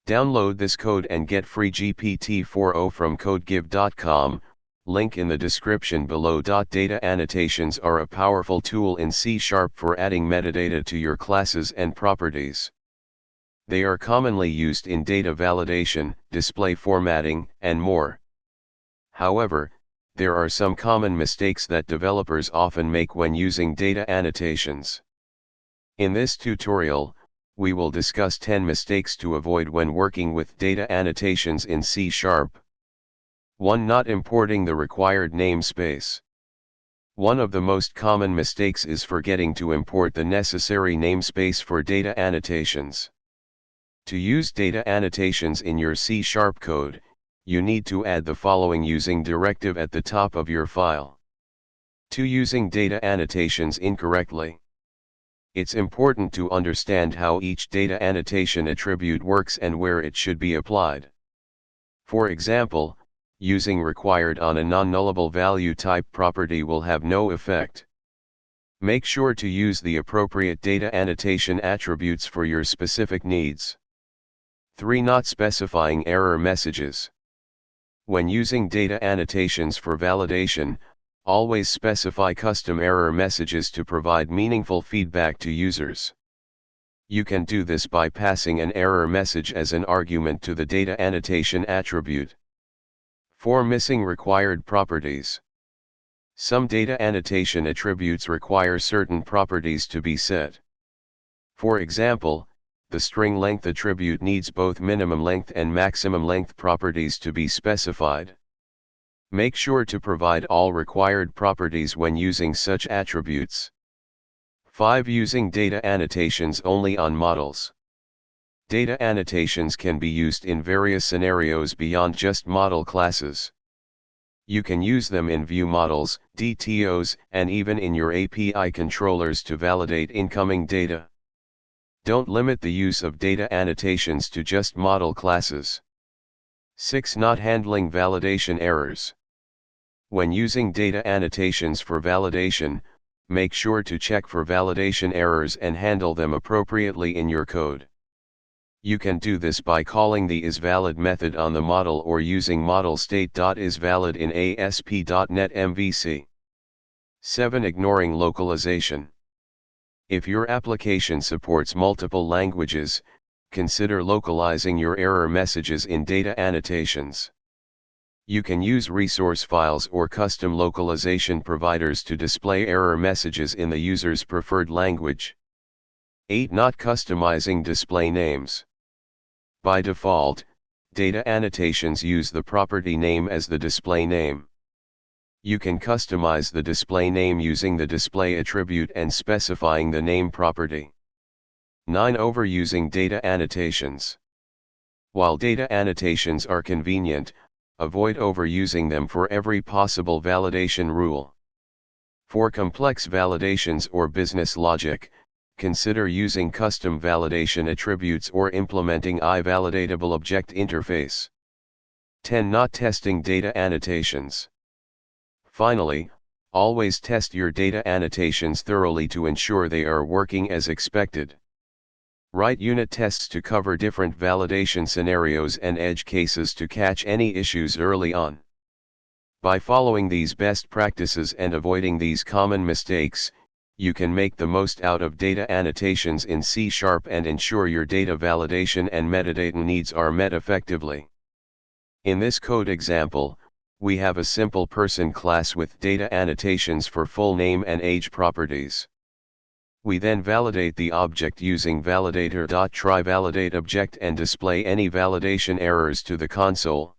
Download this code and get free GPT-4o from codegive.com, link in the description below. Data annotations are a powerful tool in C# for adding metadata to your classes and properties. They are commonly used in data validation, display formatting, and more. However, there are some common mistakes that developers often make when using data annotations. In this tutorial, we will discuss 10 mistakes to avoid when working with data annotations in C#. 1. Not importing the required namespace. One of the most common mistakes is forgetting to import the necessary namespace for data annotations. To use data annotations in your C# code, you need to add the following using directive at the top of your file. 2. Using data annotations incorrectly. It's important to understand how each data annotation attribute works and where it should be applied. For example, using required on a non-nullable value type property will have no effect. Make sure to use the appropriate data annotation attributes for your specific needs. 3. Not specifying error messages. When using data annotations for validation, always specify custom error messages to provide meaningful feedback to users. You can do this by passing an error message as an argument to the data annotation attribute. 4. Missing required properties. Some data annotation attributes require certain properties to be set. For example, the string length attribute needs both minimum length and maximum length properties to be specified. Make sure to provide all required properties when using such attributes. 5. Using data annotations only on models. Data annotations can be used in various scenarios beyond just model classes. You can use them in view models, DTOs, and even in your API controllers to validate incoming data. Don't limit the use of data annotations to just model classes. 6. Not handling validation errors. When using data annotations for validation, make sure to check for validation errors and handle them appropriately in your code. You can do this by calling the isValid method on the model or using model_state.isValid in ASP.NET MVC. 7. Ignoring localization. If your application supports multiple languages, consider localizing your error messages in data annotations. You can use resource files or custom localization providers to display error messages in the user's preferred language. 8. Not customizing display names. By default, data annotations use the property name as the display name. You can customize the display name using the display attribute and specifying the name property. 9. Overusing data annotations. While data annotations are convenient, avoid overusing them for every possible validation rule. For complex validations or business logic, consider using custom validation attributes or implementing iValidatable object interface. 10. Not testing data annotations. Finally, always test your data annotations thoroughly to ensure they are working as expected. Write unit tests to cover different validation scenarios and edge cases to catch any issues early on. By following these best practices and avoiding these common mistakes, you can make the most out of data annotations in C# and ensure your data validation and metadata needs are met effectively. In this code example, we have a simple person class with data annotations for full name and age properties. We then validate the object using validator.tryValidate object and display any validation errors to the console.